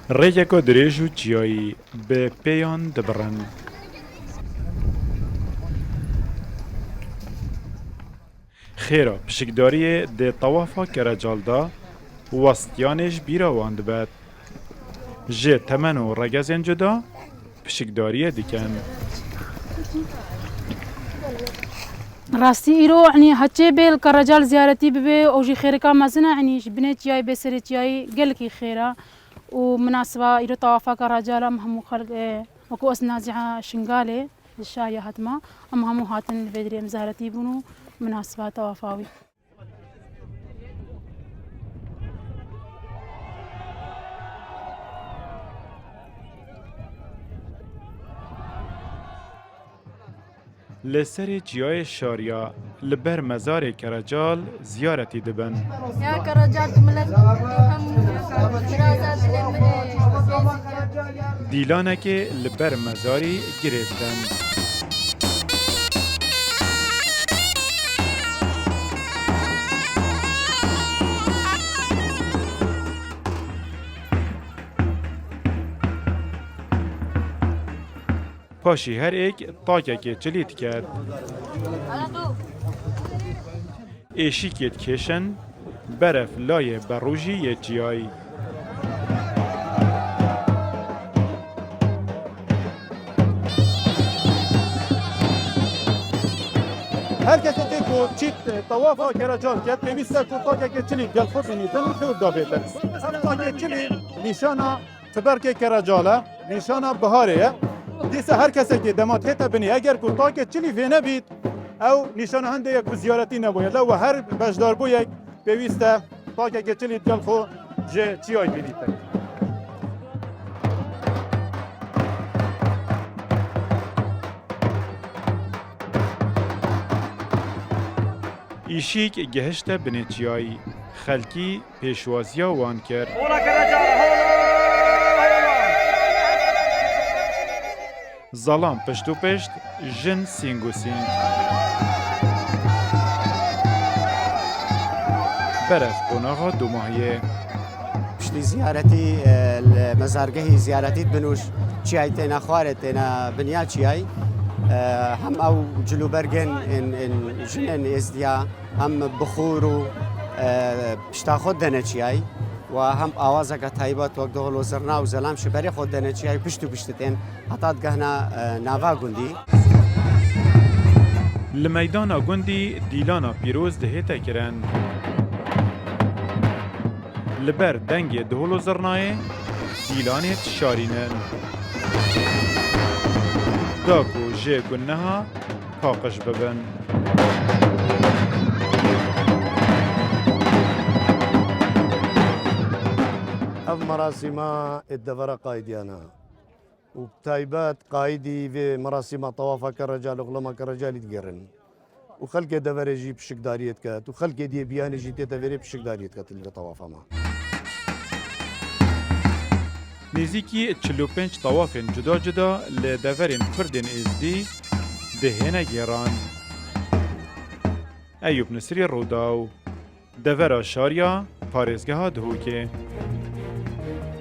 ریکو دریج و چیایی به پیان دبرن. خیره پشکداری ده طوافا کرجالدا وستیانش بیرا واند بد. جه تمن و رگزین جدا پشکداری دیکن. راستی ایرو يعني هتشي بيل كرجال زيارتي ببي اوجي خيركا مازنا يعني بنت جاي بسرت جاي قالك خيرا ومناسبة إيرو طوافا كرجال هم خلق وكو نازعة شنغالي الشاية هتما هم هاتن بدري مزارتي بنو مناسبة طوافاوي. لسر جیای شاریا لبر مزار کرجال زیارتی دبن. يا كرجال ملت هم دراسات دیلانه که لبر مزاری گرفتن. پاشی هر ایک تاکه که چلیت کرد. ایشی کت کشن برف لای بروجی یه جیایی. هر کسی که چیت طواف کرجال کرد پیوسته که تاکه که چلی گل خود نیتن خود دابیتن. تاکه چلی نشانه تبرک کرجاله نشانه بهاریه. دیسه هر کسی که دمات هیتا بینی اگر که تاکه چلی فینه بید او نشانه هنده یک زیارتی نبوید و هر بجدار بو یک پیوسته تاکه که چلی گل خود جه چیای بینیتن. ایشیک گهشت بنیچیایی خلکی پیشوازیا وان کرد. زالام پشت و پشت جن سینگ و سینگ. برف قناغا دو ماهیه. پشتی زیارتی المزارگهی زیارتی بنوش چیای تینا خواره تینا بنیا چیای هم او جلوبرگن ان جنن ازدیا هم بخورو پشتا خود دنه چیای و هم آوازه که تایبات وقت دول و زرنا و زلام شبری خود دنه چیای پشتو پشتتین حتی گهنا ناوا گندی لمیدانا گندی دیلانا پیروز دهیتا کرن. لبر دنگ دهول و زرنای دیلانت شارینن. داکو جه گنها پاقش ببن. اف مراسم الدفرة قايديانا وبتايبات قايدي في مراسم طوافة كرجال وغلما كرجال يتقرن وخلق دفرة جي بشك داريت كات وخلق دي بيان جي تتفري بشك داريت كات اللي طوافة ما نزیکی 45 طوافین جدا جدا لدورین کردین ازدی دهنه گیران. ایوب نصری روداو دورا شاریا پارزگاه دهوکه.